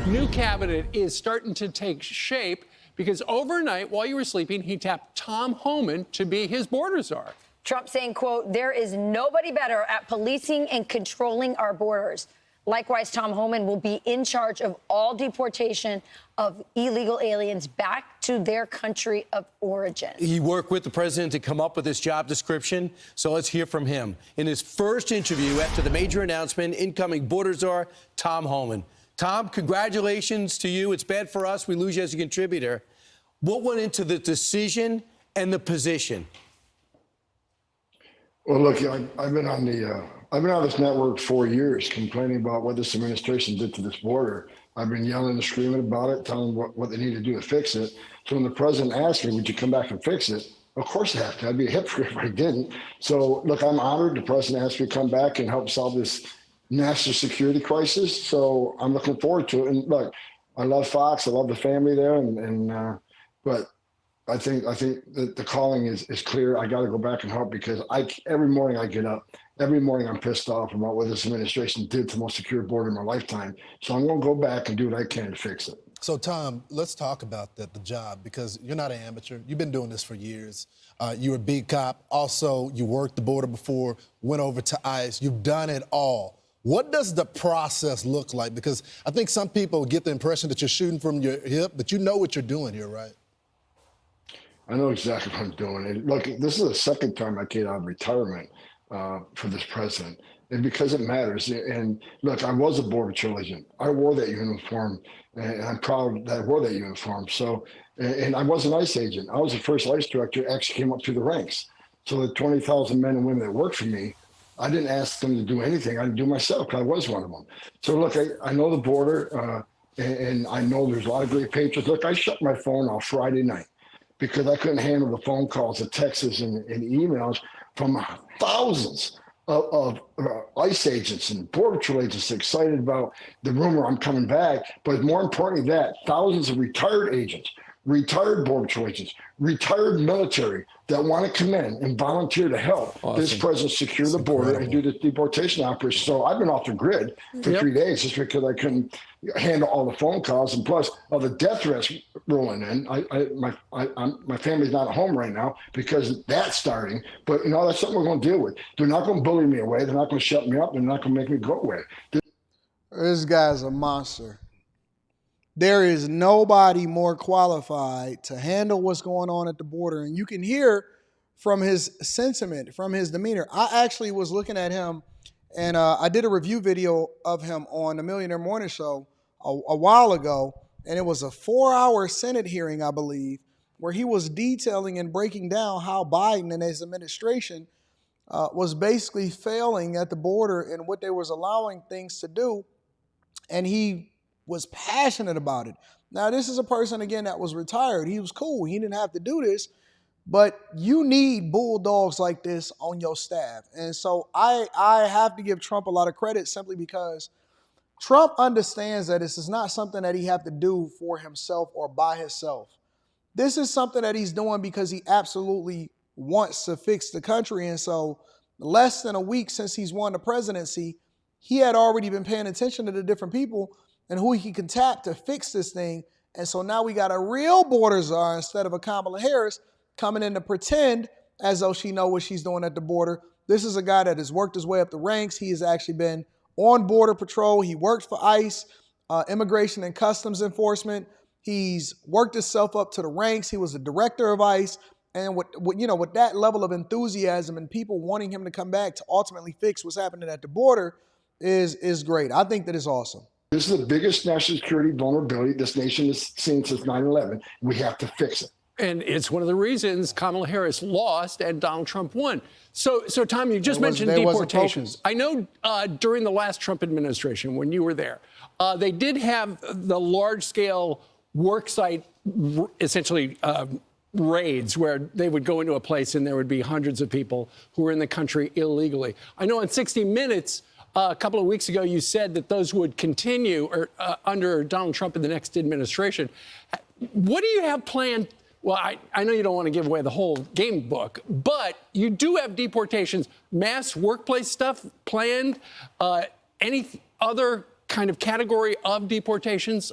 new cabinet is starting to take shape because overnight, while you were sleeping, he tapped Tom Homan to be his border czar. Trump saying, quote, there is nobody better at policing and controlling our borders. Likewise, Tom Homan will be in charge of all deportation of illegal aliens back to their country of origin. He worked with the president to come up with this job description, so let's hear from him. In his first interview after the major announcement, incoming border czar Tom Homan. Tom, congratulations to you. It's bad for us. We lose you as a contributor. What went into the decision and the position? Well, look, I've been on this network 4 years complaining about what this administration did to this border. I've been yelling and screaming about it, telling them what they need to do to fix it. So when the president asked me, would you come back and fix it? Of course I have to. I'd be a hypocrite if I didn't. So, look, I'm honored the president asked me to come back and help solve this national security crisis. So I'm looking forward to it. And look, I love Fox. I love the family there. But I think that the calling is clear. I got to go back and help because every morning I get up, every morning I'm pissed off about what this administration did to the most secure border in my lifetime. So I'm going to go back and do what I can to fix it. So, Tom, let's talk about the job, because you're not an amateur. You've been doing this for years. You're a beat cop. Also, you worked the border before, went over to ICE. You've done it all. What does the process look like? Because I think some people get the impression that you're shooting from your hip, but you know what you're doing here, right? I know exactly what I'm doing. And look, this is the second time I came out of retirement for this president, and because it matters. And look, I was a border patrol agent. I wore that uniform, and I'm proud that I wore that uniform. So, and I was an ICE agent. I was the first ICE director who actually came up through the ranks. So the 20,000 men and women that worked for me, I didn't ask them to do anything. I didn't do myself because I was one of them. So look, I know the border, and I know there's a lot of great patriots. Look, I shut my phone off Friday night because I couldn't handle the phone calls, the texts, and emails from thousands of ICE agents and border patrol agents excited about the rumor I'm coming back. But more importantly, that thousands of retired agents, retired border patrol agents, retired military that want to come in and volunteer to help this president secure the border and do the deportation operation. So I've been off the grid for 3 days just because I couldn't handle all the phone calls, and plus all the death threats rolling in. My family's not at home right now because that's starting. But that's something we're going to deal with. They're not going to bully me away. They're not going to shut me up. They're not going to make me go away. This guy's a monster. There is nobody more qualified to handle what's going on at the border. And you can hear from his sentiment, from his demeanor. I actually was looking at him, and I did a review video of him on the Millionaire Morning Show a while ago, and it was a 4-hour Senate hearing, I believe, where he was detailing and breaking down how Biden and his administration was basically failing at the border and what they was allowing things to do. And he was passionate about it. Now, this is a person, again, that was retired. He was cool. He didn't have to do this. But you need bulldogs like this on your staff. And so I have to give Trump a lot of credit simply because Trump understands that this is not something that he have to do for himself or by himself. This is something that he's doing because he absolutely wants to fix the country. And so less than a week since he's won the presidency, he had already been paying attention to the different people and who he can tap to fix this thing. And so now we got a real border czar instead of a Kamala Harris coming in to pretend as though she knows what she's doing at the border. This is a guy that has worked his way up the ranks. He has actually been on Border Patrol. He worked for ICE, Immigration and Customs Enforcement. He's worked himself up to the ranks. He was the director of ICE. And with that level of enthusiasm and people wanting him to come back to ultimately fix what's happening at the border is great. I think that is awesome. This is the biggest national security vulnerability this nation has seen since 9/11. We have to fix it. And it's one of the reasons Kamala Harris lost and Donald Trump won. So Tom, you just mentioned deportations. I know during the last Trump administration, when you were there, they did have the large-scale worksite, essentially raids, where they would go into a place and there would be hundreds of people who were in the country illegally. I know on 60 Minutes, a couple of weeks ago, you said that those would continue under Donald Trump in the next administration. What do you have planned? Well, I know you don't want to give away the whole game book, but you do have deportations, mass workplace stuff planned, any other kind of category of deportations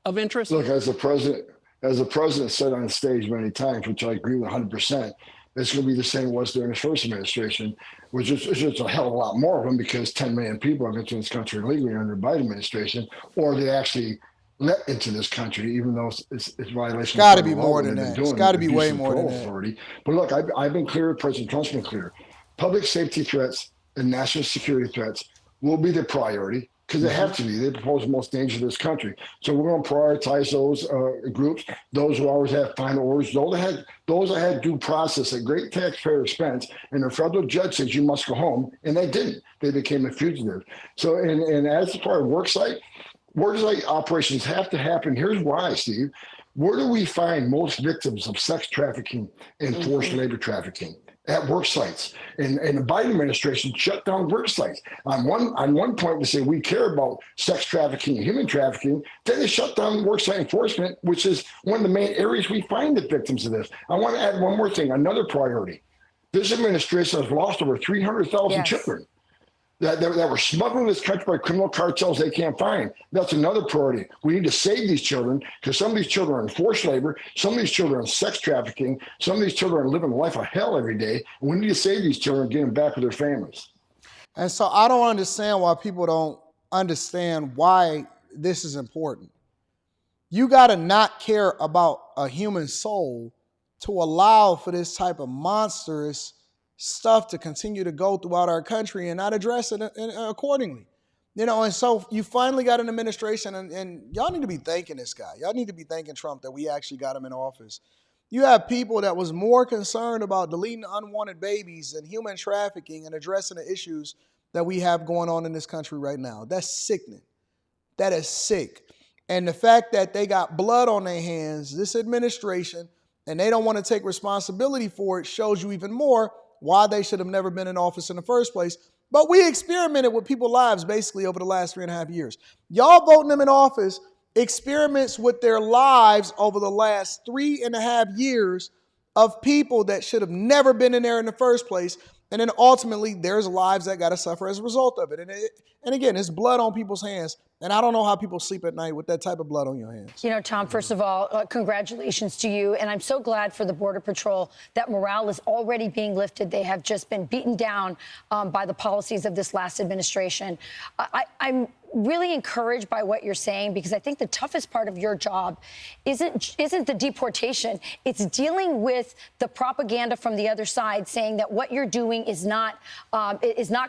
of interest? Look, as the president said on stage many times, which I agree with 100%, it's going to be the same it was during the first administration, which is just a hell of a lot more of them because 10 million people have entered this country illegally under the Biden administration, or they actually let into this country, even though it's violation. It's got to be more than that. It's got to be way more than that. Authority. But look, I've been clear. President Trump's been clear. Public safety threats and national security threats will be the priority because they have to be. They pose the most danger to this country. So we're going to prioritize those groups, those who always have final orders, those that had due process at great taxpayer expense, and the federal judge says you must go home, and they didn't. They became a fugitive. So, and as far as worksite operations have to happen. Here's why, Steve. Where do we find most victims of sex trafficking and forced labor trafficking? At work sites. And the Biden administration shut down work sites. On one point, they say we care about sex trafficking and human trafficking. Then they shut down work site enforcement, which is one of the main areas we find the victims of this. I want to add one more thing, another priority. This administration has lost over 300,000 children that were smuggled in this country by criminal cartels they can't find. That's another priority. We need to save these children because some of these children are in forced labor, some of these children are in sex trafficking, some of these children are living a life of hell every day. And we need to save these children and get them back with their families. And so I don't understand why people don't understand why this is important. You got to not care about a human soul to allow for this type of monstrous stuff to continue to go throughout our country and not address it accordingly. And so you finally got an administration, and y'all need to be thanking this guy. Y'all need to be thanking Trump that we actually got him in office. You have people that was more concerned about deleting unwanted babies and human trafficking and addressing the issues that we have going on in this country right now. That's sickening. That is sick. And the fact that they got blood on their hands, this administration, and they don't want to take responsibility for it shows you even more why they should have never been in office in the first place. But we experimented with people's lives basically over the last 3.5 years. Y'all voting them in office, experiments with their lives over the last 3.5 years of people that should have never been in there in the first place. And then ultimately, there's lives that got to suffer as a result of it. And again, it's blood on people's hands. And I don't know how people sleep at night with that type of blood on your hands. Tom, first of all, congratulations to you. And I'm so glad for the Border Patrol that morale is already being lifted. They have just been beaten down by the policies of this last administration. I'm really encouraged by what you're saying, because I think the toughest part of your job isn't the deportation. It's dealing with the propaganda from the other side saying that what you're doing is not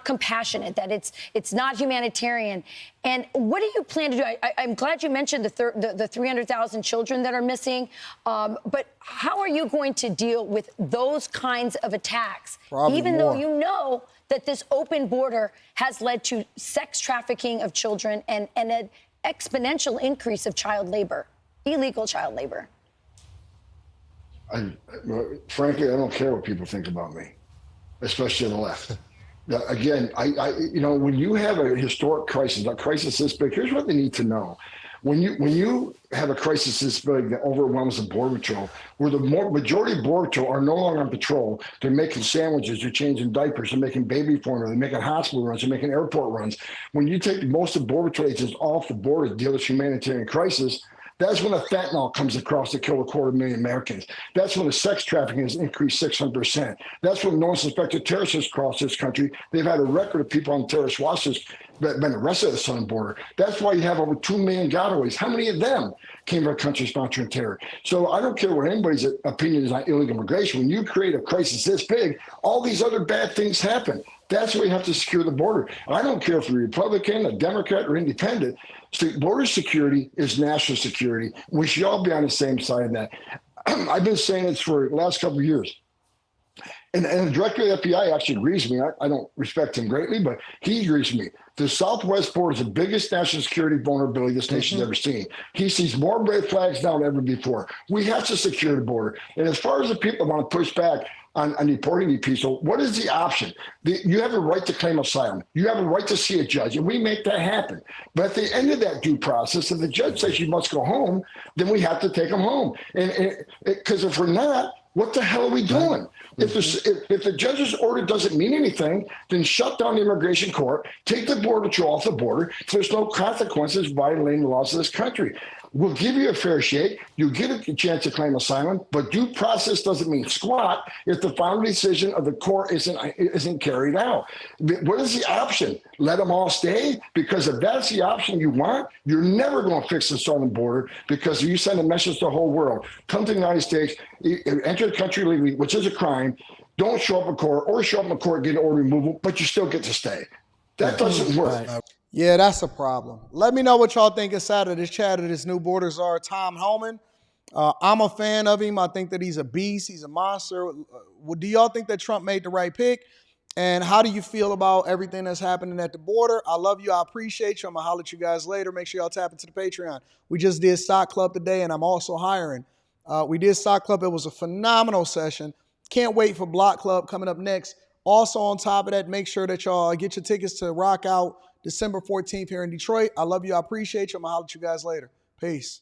compassionate, that it's not humanitarian. And what do you plan to do? I'm glad you mentioned the 300,000 children that are missing. But how are you going to deal with those kinds of attacks, even though you know that this open border has led to sex trafficking of children and an exponential increase of child labor, illegal child labor? Frankly, I don't care what people think about me, especially on the left. Again, when you have a historic crisis, a crisis this big, here's what they need to know. When you have a crisis this big that overwhelms the Border Patrol, where the majority of Border Patrol are no longer on patrol, they're making sandwiches, they're changing diapers, they're making baby formula, they're making hospital runs, they're making airport runs. When you take most of Border Patrol agents off the border to deal with humanitarian crisis, that's when the fentanyl comes across to kill 250,000 Americans. That's when the sex trafficking has increased 600%. That's when no suspected terrorists has crossed this country. They've had a record of people on terrorist watch list that have been arrested at the southern border. That's why you have over 2 million gotaways. How many of them came from a country sponsoring terror? So I don't care what anybody's opinion is on illegal immigration. When you create a crisis this big, all these other bad things happen. That's why you have to secure the border. I don't care if you're a Republican, a Democrat, or independent. So border security is national security. We should all be on the same side of that. I've been saying this for the last couple of years. And the director of the FBI actually agrees with me. I don't respect him greatly, but he agrees with me. The southwest border is the biggest national security vulnerability this nation's ever seen. He sees more red flags now than ever before. We have to secure the border. And as far as the people want to push back on deporting these people, what is the option? You have a right to claim asylum. You have a right to see a judge, and we make that happen. But at the end of that due process, if the judge says you must go home, then we have to take them home. And because if we're not, What the hell are we doing? If the judge's order doesn't mean anything, then shut down the immigration court, take the border patrol off the border. So there's no consequences violating the laws of this country. We'll give you a fair shake. You get a chance to claim asylum, but due process doesn't mean squat if the final decision of the court isn't carried out. What is the option? Let them all stay? Because if that's the option you want, you're never going to fix the southern border, because you send a message to the whole world. Come to the United States, enter the country legally, which is a crime. Don't show up in court, or show up in court, get an order removal, but you still get to stay. That doesn't work. Yeah, that's a problem. Let me know what y'all think inside of this chat of this new border czar, Tom Homan. I'm a fan of him. I think that he's a beast. He's a monster. Do y'all think that Trump made the right pick? And how do you feel about everything that's happening at the border? I love you. I appreciate you. I'm going to holler at you guys later. Make sure y'all tap into the Patreon. We just did Stock Club today, and I'm also hiring. We did Stock Club. It was a phenomenal session. Can't wait for Block Club coming up next. Also, on top of that, make sure that y'all get your tickets to Rock Out December 14th here in Detroit. I love you. I appreciate you. I'm going to holler at you guys later. Peace.